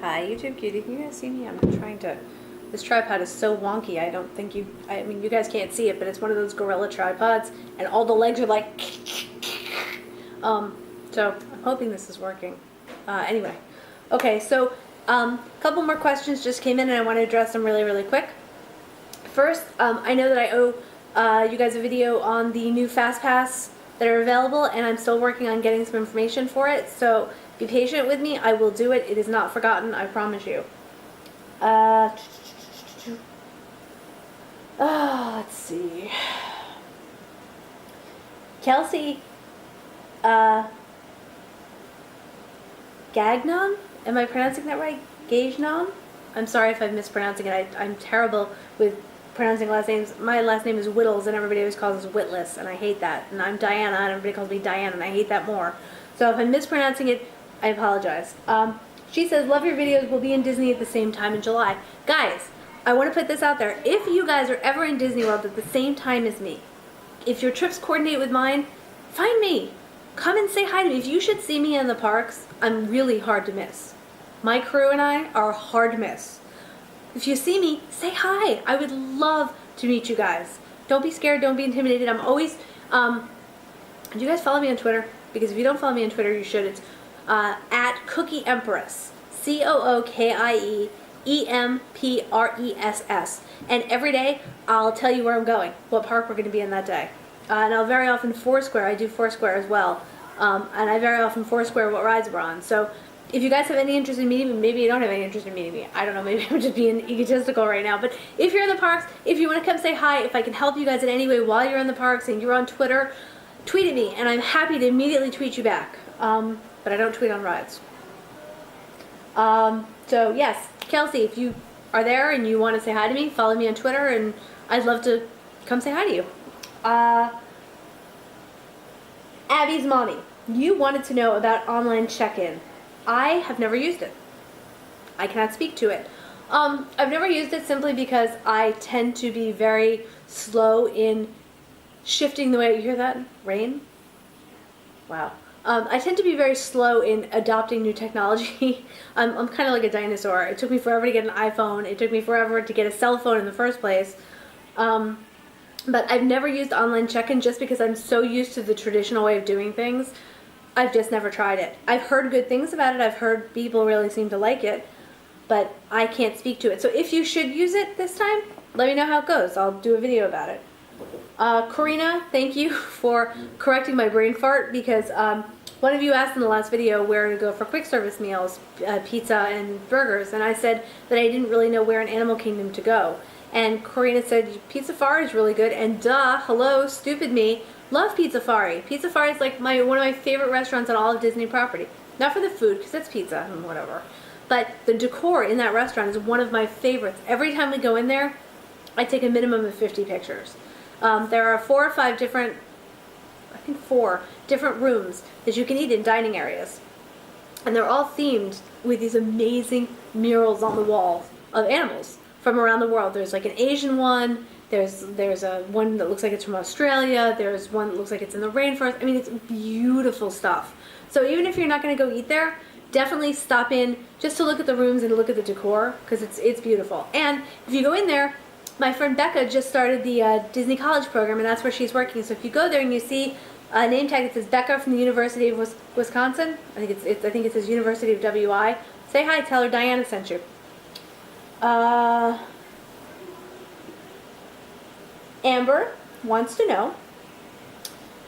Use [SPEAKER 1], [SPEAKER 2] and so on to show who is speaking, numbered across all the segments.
[SPEAKER 1] Hi, YouTube cutie. Can you guys see me? I'm trying to. This tripod is so wonky. I don't think you. I mean, you guys can't see it, but it's one of those gorilla tripods, and all the legs are like. So I'm hoping this is working. Anyway, okay. So, a couple more questions just came in, and I want to address them really, really quick. First, I know that I owe you guys a video on the new FastPass that are available, and I'm still working on getting some information for it. So be patient with me. I will do it. It is not forgotten. I promise you. Let's see. Kelsey Gagnon? Am I pronouncing that right? Gagnon? I'm sorry if I'm mispronouncing it. I'm terrible with pronouncing last names. My last name is Whittles, and everybody always calls us Witless, and I hate that. And I'm Diana, and everybody calls me Diane, and I hate that more. So if I'm mispronouncing it, I apologize. She says, love your videos. We'll be in Disney at the same time in July. Guys, I want to put this out there. If you guys are ever in Disney World at the same time as me, if your trips coordinate with mine, find me. Come and say hi to me. If you should see me in the parks, I'm really hard to miss. My crew and I are hard to miss. If you see me, say hi. I would love to meet you guys. Don't be scared. Don't be intimidated. I'm always... do you guys follow me on Twitter? Because if you don't follow me on Twitter, you should. It's at Cookie Empress. COOKIEEMPRESS. And every day, I'll tell you where I'm going, what park we're going to be in that day. And I'll very often Foursquare. I do Foursquare as well. And I very often Foursquare what rides we're on. So if you guys have any interest in meeting me, maybe you don't have any interest in meeting me. I don't know, maybe I'm just being egotistical right now. But if you're in the parks, if you want to come say hi, if I can help you guys in any way while you're in the parks and you're on Twitter, tweet at me, and I'm happy to immediately tweet you back. But I don't tweet on rides. So yes, Kelsey, if you are there and you want to say hi to me, follow me on Twitter, and I'd love to come say hi to you. Abby's mommy, you wanted to know about online check-in. I have never used it. I cannot speak to it. I've never used it simply because I tend to be very slow in shifting the way, you hear that? Rain? Wow. I tend to be very slow in adopting new technology. I'm kind of like a dinosaur. It took me forever to get an iPhone. It took me forever to get a cell phone in the first place. But I've never used online check-in just because I'm so used to the traditional way of doing things. I've just never tried it. I've heard good things about it. I've heard people really seem to like it, but I can't speak to it. So if you should use it this time, let me know how it goes. I'll do a video about it. Karina, thank you for correcting my brain fart, because one of you asked in the last video where to go for quick service meals, pizza and burgers, and I said that I didn't really know where in Animal Kingdom to go. And Karina said, Pizza-Fari is really good, and duh, hello, stupid me, love Pizza-Fari. Pizza-Fari is like one of my favorite restaurants on all of Disney property. Not for the food, because it's pizza and whatever, but the decor in that restaurant is one of my favorites. Every time we go in there, I take a minimum of 50 pictures. There are 4 or 5 different, I think 4 different rooms that you can eat in dining areas. And they're all themed with these amazing murals on the wall of animals from around the world. There's like an Asian one, there's a one that looks like it's from Australia, there's one that looks like it's in the rainforest. I mean, it's beautiful stuff. So even if you're not going to go eat there, definitely stop in just to look at the rooms and look at the decor, because it's beautiful. And if you go in there, my friend Becca just started the Disney College program, and that's where she's working. So if you go there and you see a name tag that says Becca from the University of Wisconsin, I think it says University of WI. Say hi, tell her Diana sent you. Amber wants to know.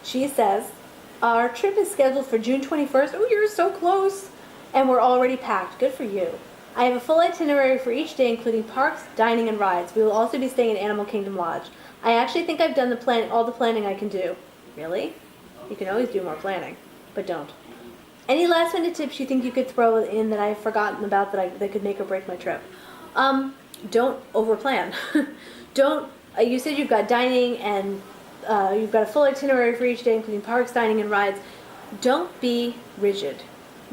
[SPEAKER 1] She says, our trip is scheduled for June 21st. Oh, you're so close. And we're already packed. Good for you. I have a full itinerary for each day, including parks, dining, and rides. We will also be staying at Animal Kingdom Lodge. I actually think I've done all the planning I can do. Really? You can always do more planning, but don't. Any last minute tips you think you could throw in that I've forgotten about that could make or break my trip? Don't overplan. Don't. You said you've got dining and you've got a full itinerary for each day, including parks, dining, and rides. Don't be rigid.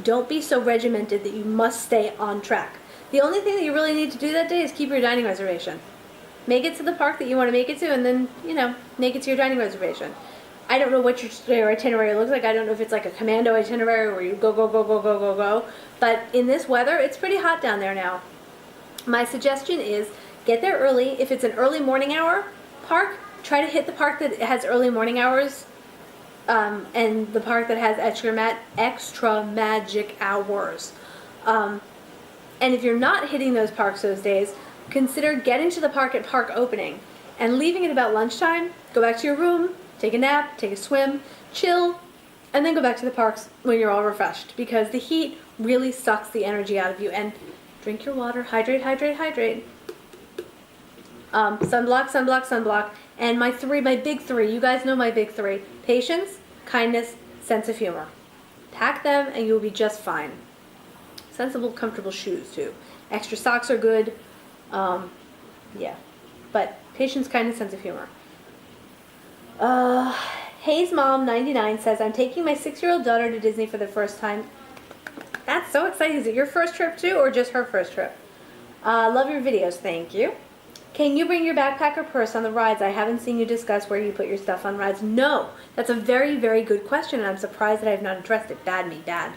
[SPEAKER 1] Don't be so regimented that you must stay on track. The only thing that you really need to do that day is keep your dining reservation. Make it to the park that you want to make it to, and then, make it to your dining reservation. I don't know what your itinerary looks like. I don't know if it's like a commando itinerary where you go, go, go, go, go, go, go. But in this weather, it's pretty hot down there now. My suggestion is get there early. If it's an early morning hour park, try to hit the park that has early morning hours, and the park that has extra magic hours. And if you're not hitting those parks those days, consider getting to the park at park opening and leaving at about lunchtime. Go back to your room, take a nap, take a swim, chill, and then go back to the parks when you're all refreshed, because the heat really sucks the energy out of you. And drink your water, hydrate, hydrate, hydrate. Sunblock, sunblock, sunblock. And my big three, you guys know my big three: patience, kindness, sense of humor. Pack them and you'll be just fine. Sensible, comfortable shoes too. Extra socks are good. Yeah. But patience, kindness, sense of humor. Hayes Mom 99 says, I'm taking my 6-year-old daughter to Disney for the first time. That's so exciting. Is it your first trip too, or just her first trip? Love your videos, thank you. Can you bring your backpack or purse on the rides? I haven't seen you discuss where you put your stuff on rides. No, that's a very, very good question, and I'm surprised that I have not addressed it. Bad me, bad.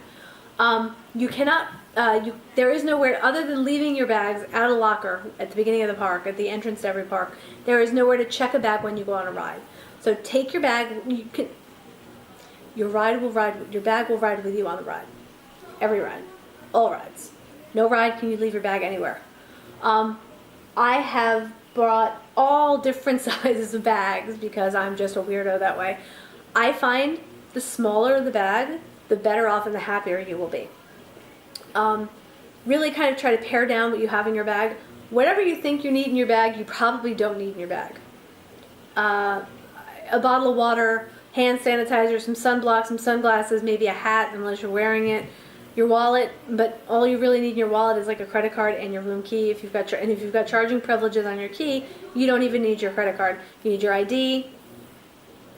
[SPEAKER 1] You cannot, there is nowhere, other than leaving your bags at a locker at the beginning of the park, at the entrance to every park, there is nowhere to check a bag when you go on a ride. So take your bag, your bag will ride with you on the ride. Every ride. All rides. No ride can you leave your bag anywhere. I have brought all different sizes of bags because I'm just a weirdo that way. I find the smaller the bag, the better off and the happier you will be. Really kind of try to pare down what you have in your bag. Whatever you think you need in your bag, you probably don't need in your bag. A bottle of water, hand sanitizer, some sunblock, some sunglasses, maybe a hat unless you're wearing it, your wallet, but all you really need in your wallet is like a credit card and your room key. If you've got charging privileges on your key, you don't even need your credit card. You need your ID,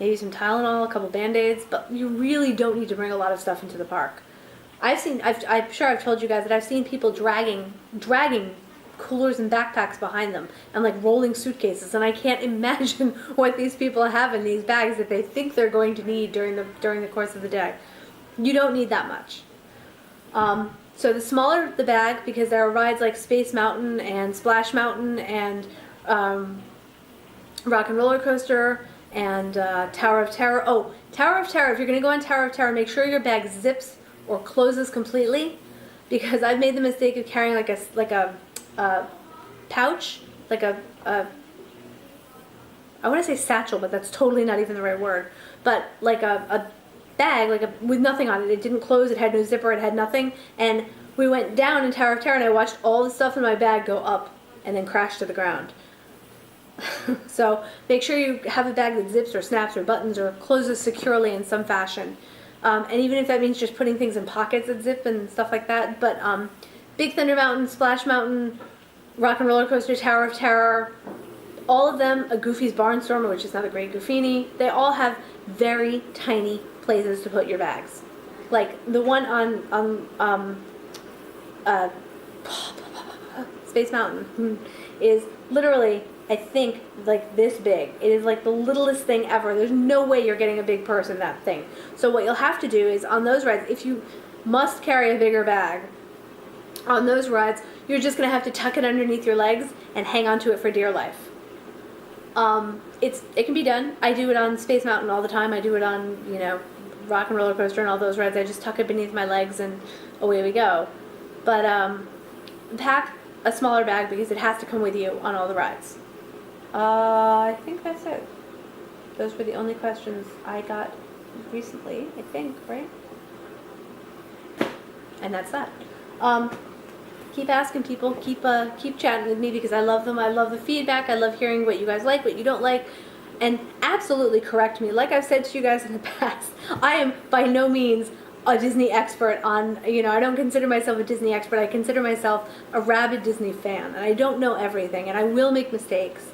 [SPEAKER 1] maybe some Tylenol, a couple Band-Aids, but you really don't need to bring a lot of stuff into the park. I'm sure I've told you guys that I've seen people dragging coolers and backpacks behind them and like rolling suitcases, and I can't imagine what these people have in these bags that they think they're going to need during the course of the day. You don't need that much. So the smaller the bag, because there are rides like Space Mountain and Splash Mountain and Rock and Roller Coaster and Tower of Terror. Oh, Tower of Terror, if you're going to go on Tower of Terror, make sure your bag zips or closes completely, because I've made the mistake of carrying like a pouch, like I want to say satchel, but that's totally not even the right word, but like a bag, with nothing on it. It didn't close, it had no zipper, it had nothing, and we went down in Tower of Terror and I watched all the stuff in my bag go up and then crash to the ground. So make sure you have a bag that zips or snaps or buttons or closes securely in some fashion. And even if that means just putting things in pockets that zip and stuff like that. But Big Thunder Mountain, Splash Mountain, Rock and Roller Coaster, Tower of Terror, all of them, a Goofy's Barnstormer, which is not a Great Goofini, they all have very tiny places to put your bags. Like the one on Space Mountain is literally, I think, like this big. It is like the littlest thing ever. There's no way you're getting a big purse in that thing. So what you'll have to do is, on those rides, if you must carry a bigger bag, on those rides, you're just going to have to tuck it underneath your legs and hang on to it for dear life. It can be done. I do it on Space Mountain all the time. I do it on, Rock and Roller Coaster and all those rides. I just tuck it beneath my legs and away we go. But pack a smaller bag because it has to come with you on all the rides. I think that's it. Those were the only questions I got recently, I think, right? And that's that. Keep asking people, keep chatting with me, because I love them. I love the feedback. I love hearing what you guys like, what you don't like, and absolutely correct me. Like I've said to you guys in the past, I am by no means a Disney expert on, I don't consider myself a Disney expert. I consider myself a rabid Disney fan, and I don't know everything, and I will make mistakes.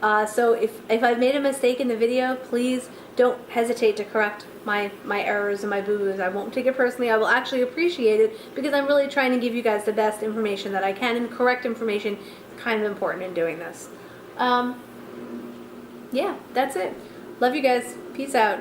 [SPEAKER 1] So if I've made a mistake in the video, please don't hesitate to correct my errors and my boo-boos. I won't take it personally. I will actually appreciate it, because I'm really trying to give you guys the best information that I can, and correct information is kind of important in doing this. Yeah, that's it. Love you guys. Peace out.